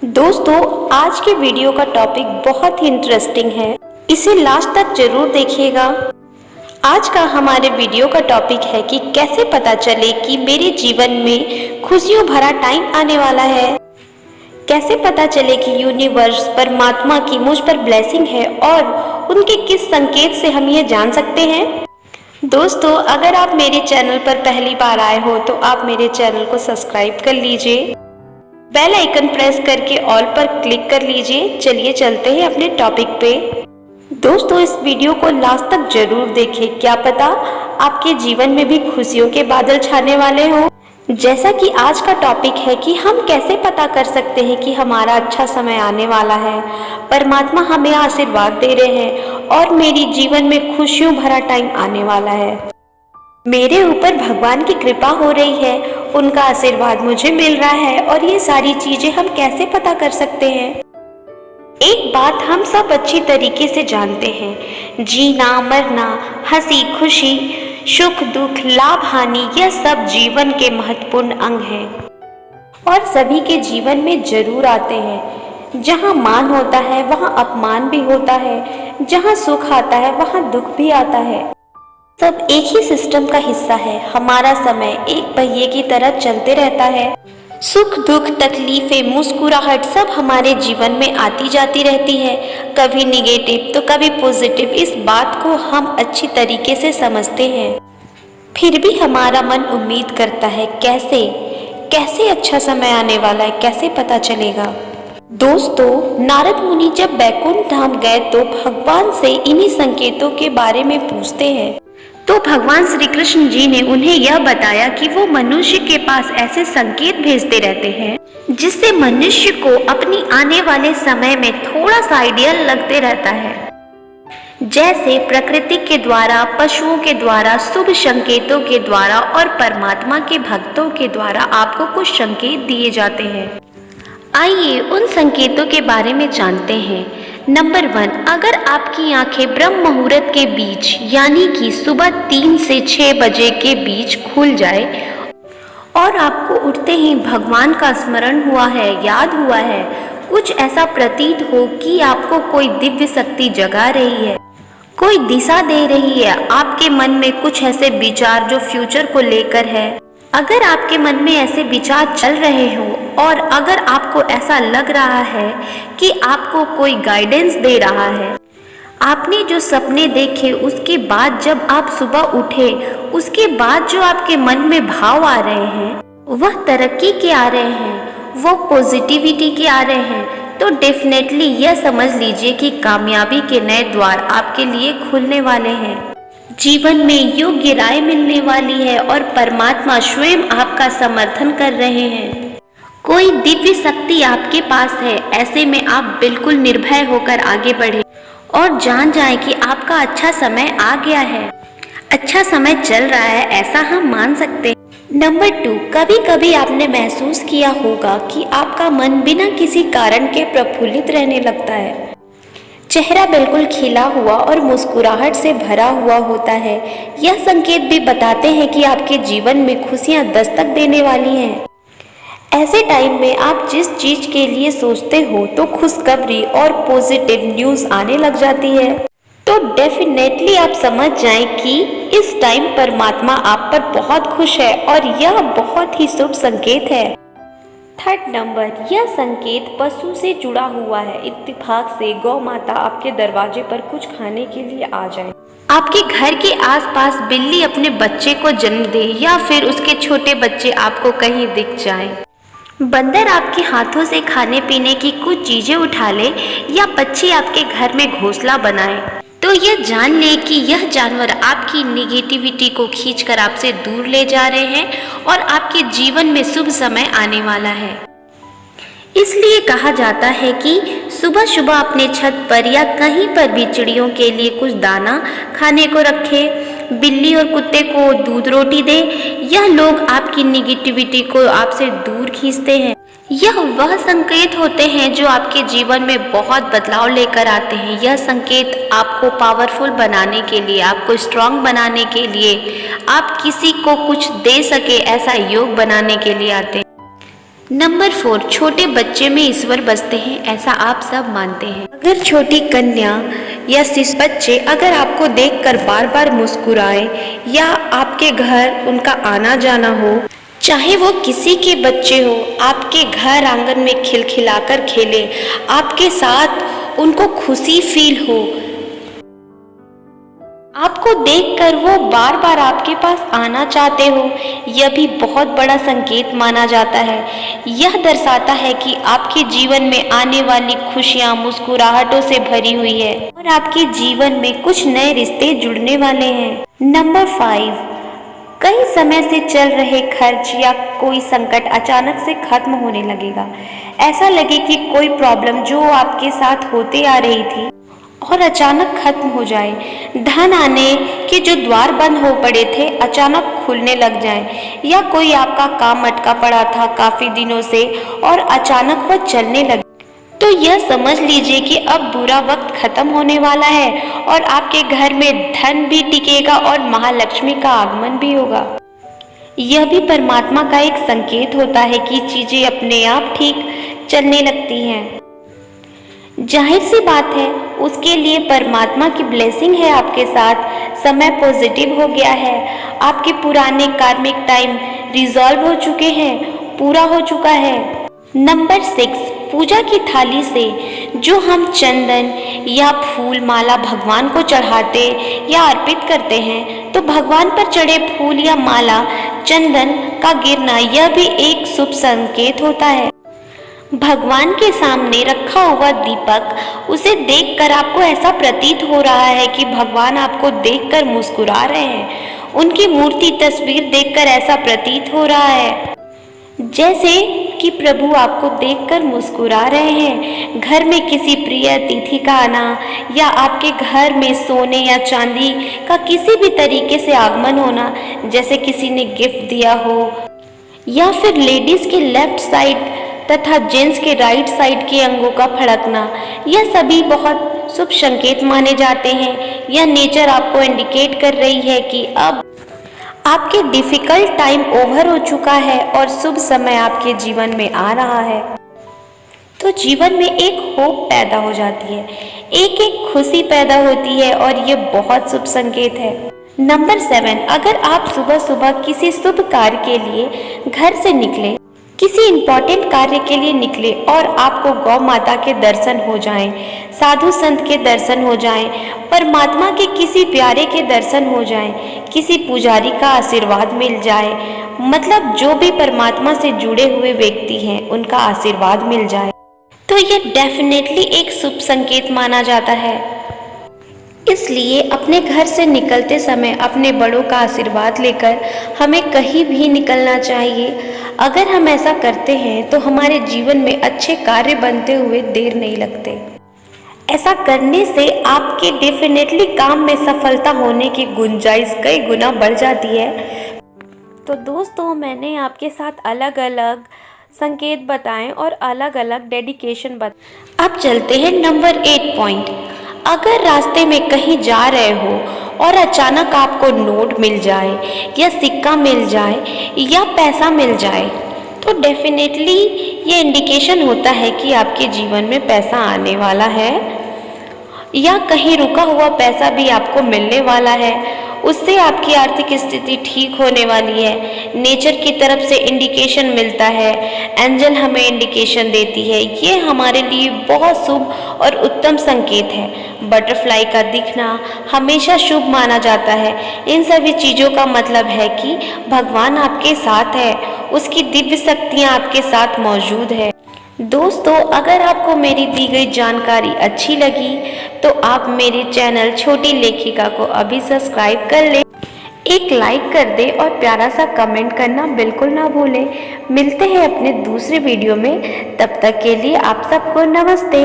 दोस्तों, आज के वीडियो का टॉपिक बहुत ही इंटरेस्टिंग है। इसे लास्ट तक जरूर देखिएगा। आज का हमारे वीडियो का टॉपिक है कि कैसे पता चले कि मेरे जीवन में खुशियों भरा टाइम आने वाला है। कैसे पता चले कि यूनिवर्स परमात्मा की मुझ पर ब्लेसिंग है और उनके किस संकेत से हम ये जान सकते हैं। दोस्तों, अगर आप मेरे चैनल पर पहली बार आए हो तो आप मेरे चैनल को सब्सक्राइब कर लीजिए, बेल आइकन प्रेस करके ऑल पर क्लिक कर लीजिए। चलिए चलते हैं अपने टॉपिक पे। दोस्तों, इस वीडियो को लास्ट तक जरूर देखें, क्या पता आपके जीवन में भी खुशियों के बादल छाने वाले हों। जैसा कि आज का टॉपिक है कि हम कैसे पता कर सकते हैं कि हमारा अच्छा समय आने वाला है, परमात्मा हमें आशीर्वाद दे रहे हैं और मेरी जीवन में खुशियों भरा टाइम आने वाला है। मेरे ऊपर भगवान की कृपा हो रही है, उनका आशीर्वाद मुझे मिल रहा है और ये सारी चीजें हम कैसे पता कर सकते हैं। एक बात हम सब अच्छी तरीके से जानते हैं, जीना मरना, हंसी खुशी, सुख दुख, लाभ हानि, यह सब जीवन के महत्वपूर्ण अंग हैं और सभी के जीवन में जरूर आते हैं। जहाँ मान होता है वहाँ अपमान भी होता है, जहाँ सुख आता है वहाँ दुख भी आता है। सब एक ही सिस्टम का हिस्सा है। हमारा समय एक पहिए की तरह चलते रहता है। सुख दुख, तकलीफें, मुस्कुराहट सब हमारे जीवन में आती जाती रहती है, कभी निगेटिव तो कभी पॉजिटिव। इस बात को हम अच्छी तरीके से समझते हैं, फिर भी हमारा मन उम्मीद करता है कैसे अच्छा समय आने वाला है, कैसे पता चलेगा। दोस्तों, नारद मुनि जब बैकुंठ धाम गए तो भगवान से इन्हीं संकेतों के बारे में पूछते हैं। तो भगवान श्री कृष्ण जी ने उन्हें यह बताया कि वो मनुष्य के पास ऐसे संकेत भेजते रहते हैं जिससे मनुष्य को अपनी आने वाले समय में थोड़ा सा आइडिया लगते रहता है। जैसे प्रकृति के द्वारा, पशुओं के द्वारा, शुभ संकेतों के द्वारा और परमात्मा के भक्तों के द्वारा आपको कुछ संकेत दिए जाते हैं। आइए उन संकेतों के बारे में जानते हैं। नंबर 1, अगर आपकी आंखें ब्रह्म मुहूर्त के बीच यानी कि सुबह 3 से 6 बजे के बीच खुल जाए और आपको उठते ही भगवान का स्मरण हुआ है, याद हुआ है, कुछ ऐसा प्रतीत हो कि आपको कोई दिव्य शक्ति जगा रही है, कोई दिशा दे रही है, आपके मन में कुछ ऐसे विचार जो फ्यूचर को लेकर है, अगर आपके मन में ऐसे विचार चल रहे हो और अगर आपको ऐसा लग रहा है कि आपको कोई गाइडेंस दे रहा है, आपने जो सपने देखे उसके बाद जब आप सुबह उठे उसके बाद जो आपके मन में भाव आ रहे हैं वह तरक्की के आ रहे हैं, वो पॉजिटिविटी के आ रहे हैं, तो डेफिनेटली यह समझ लीजिए कि कामयाबी के नए द्वार आपके लिए खुलने वाले हैं। जीवन में योग्य राय मिलने वाली है और परमात्मा स्वयं आपका समर्थन कर रहे हैं। कोई दिव्य शक्ति आपके पास है। ऐसे में आप बिल्कुल निर्भय होकर आगे बढ़े और जान जाएं कि आपका अच्छा समय आ गया है, अच्छा समय चल रहा है, ऐसा हम मान सकते हैं। नंबर 2, कभी कभी आपने महसूस किया होगा कि आपका मन बिना किसी कारण के प्रफुल्लित रहने लगता है। चेहरा बिल्कुल खिला हुआ और मुस्कुराहट से भरा हुआ होता है। यह संकेत भी बताते हैं कि आपके जीवन में खुशियां दस्तक देने वाली हैं। ऐसे टाइम में आप जिस चीज के लिए सोचते हो तो खुशखबरी और पॉजिटिव न्यूज आने लग जाती है। तो डेफिनेटली आप समझ जाएं कि इस टाइम परमात्मा आप पर बहुत खुश है और यह बहुत ही शुभ संकेत है। 3rd नंबर, यह संकेत पशु से जुड़ा हुआ है। इत्तेफाक से गौ माता आपके दरवाजे पर कुछ खाने के लिए आ जाए, आपके घर के आसपास बिल्ली अपने बच्चे को जन्म दे या फिर उसके छोटे बच्चे आपको कहीं दिख जाएं, बंदर आपके हाथों से खाने पीने की कुछ चीजें उठा ले या पक्षी आपके घर में घोंसला बनाए, तो यह जान ले कि यह जानवर आपकी नेगेटिविटी को खींचकर आपसे दूर ले जा रहे हैं और आपके जीवन में शुभ समय आने वाला है। इसलिए कहा जाता है कि सुबह सुबह अपने छत पर या कहीं पर भी चिड़ियों के लिए कुछ दाना खाने को रखे, बिल्ली और कुत्ते को दूध रोटी दे। यह लोग आपकी नेगेटिविटी को आपसे दूर खींचते हैं। यह वह संकेत होते हैं जो आपके जीवन में बहुत बदलाव लेकर आते हैं। यह संकेत आपको पावरफुल बनाने के लिए, आपको स्ट्रांग बनाने के लिए, आप किसी को कुछ दे सके ऐसा योग बनाने के लिए आते हैं। नंबर 4, छोटे बच्चे में ईश्वर बसते हैं ऐसा आप सब मानते हैं। अगर छोटी कन्या या शिशु बच्चे अगर आपको देखकर बार बार मुस्कुराए या आपके घर उनका आना जाना हो, चाहे वो किसी के बच्चे हो, आपके घर आंगन में खिलखिलाकर खेले, आपके साथ उनको खुशी फील हो, आपको देखकर वो बार बार आपके पास आना चाहते हो, यह भी बहुत बड़ा संकेत माना जाता है। यह दर्शाता है कि आपके जीवन में आने वाली खुशियां मुस्कुराहटों से भरी हुई है और आपके जीवन में कुछ नए रिश्ते जुड़ने वाले हैं। नंबर 5, कई समय से चल रहे खर्च या कोई संकट अचानक से खत्म होने लगेगा। ऐसा लगे कि कोई प्रॉब्लम जो आपके साथ होते आ रही थी और अचानक खत्म हो जाए। धन आने के जो द्वार बंद हो पड़े थे अचानक खुलने लग जाएं, या कोई आपका काम अटका पड़ा था काफी दिनों से और अचानक वह चलने लगे, तो यह समझ लीजिए कि अब बुरा वक्त खत्म होने वाला है और आपके घर में धन भी टिकेगा और महालक्ष्मी का आगमन भी होगा। यह भी परमात्मा का एक संकेत होता है कि चीजें अपने आप ठीक चलने लगती हैं। जाहिर सी बात है उसके लिए परमात्मा की ब्लेसिंग है आपके साथ। समय पॉजिटिव हो गया है, आपके पुराने कार्मिक टाइम रिजॉल्व हो चुके हैं, पूरा हो चुका है। नंबर 6, पूजा की थाली से जो हम चंदन या फूल माला भगवान को चढ़ाते या अर्पित करते हैं, तो भगवान पर चढ़े फूल या माला चंदन का गिरना यह भी एक शुभ संकेत होता है। भगवान के सामने रखा हुआ दीपक, उसे देखकर आपको ऐसा प्रतीत हो रहा है कि भगवान आपको देखकर मुस्कुरा रहे हैं। उनकी मूर्ति तस्वीर देखकर ऐसा प्रतीत हो रहा है जैसे कि प्रभु आपको देखकर मुस्कुरा रहे हैं। घर में किसी प्रिय अतिथि का आना या आपके घर में सोने या चांदी का किसी भी तरीके से आगमन होना, जैसे किसी ने गिफ्ट दिया हो, या फिर लेडीज के लेफ्ट साइड तथा जेंट्स के राइट साइड के अंगों का फड़कना, यह सभी बहुत शुभ संकेत माने जाते हैं। यह नेचर आपको इंडिकेट कर रही है कि अब आपके डिफिकल्ट टाइम ओवर हो चुका है और शुभ समय आपके जीवन में आ रहा है। तो जीवन में एक होप पैदा हो जाती है, एक खुशी पैदा होती है और ये बहुत शुभ संकेत है। नंबर 7, अगर आप सुबह सुबह किसी शुभ कार्य के लिए घर से निकले, किसी इम्पोर्टेंट कार्य के लिए निकले और आपको गौ माता के दर्शन हो जाएं, साधु संत के दर्शन हो जाएं, परमात्मा के किसी प्यारे के दर्शन हो जाएं, किसी पुजारी का आशीर्वाद मिल जाए, मतलब जो भी परमात्मा से जुड़े हुए व्यक्ति हैं उनका आशीर्वाद मिल जाए, तो ये डेफिनेटली एक शुभ संकेत माना जाता है। इसलिए अपने घर से निकलते समय अपने बड़ों का आशीर्वाद लेकर हमें कहीं भी निकलना चाहिए। अगर हम ऐसा करते हैं तो हमारे जीवन में अच्छे कार्य बनते हुए देर नहीं लगते। ऐसा करने से आपके डेफिनेटली काम में सफलता होने की गुंजाइश कई गुना बढ़ जाती है। तो दोस्तों, मैंने आपके साथ अलग अलग संकेत बताएं और अलग अलग डेडिकेशन बताएं। अब चलते हैं नंबर 8 पॉइंट। अगर रास्ते में कहीं जा रहे हो और अचानक आपको नोट मिल जाए या सिक्का मिल जाए या पैसा मिल जाए, तो डेफिनेटली ये इंडिकेशन होता है कि आपके जीवन में पैसा आने वाला है या कहीं रुका हुआ पैसा भी आपको मिलने वाला है। उससे आपकी आर्थिक स्थिति ठीक होने वाली है। नेचर की तरफ से इंडिकेशन मिलता है, एंजल हमें इंडिकेशन देती है। ये हमारे लिए बहुत शुभ और उत्तम संकेत है। बटरफ्लाई का दिखना हमेशा शुभ माना जाता है। इन सभी चीज़ों का मतलब है कि भगवान आपके साथ है, उसकी दिव्य शक्तियाँ आपके साथ मौजूद है। दोस्तों, अगर आपको मेरी दी गई जानकारी अच्छी लगी तो आप मेरे चैनल छोटी लेखिका को अभी सब्सक्राइब कर लें, एक लाइक कर दें और प्यारा सा कमेंट करना बिल्कुल ना भूलें। मिलते हैं अपने दूसरे वीडियो में, तब तक के लिए आप सबको नमस्ते।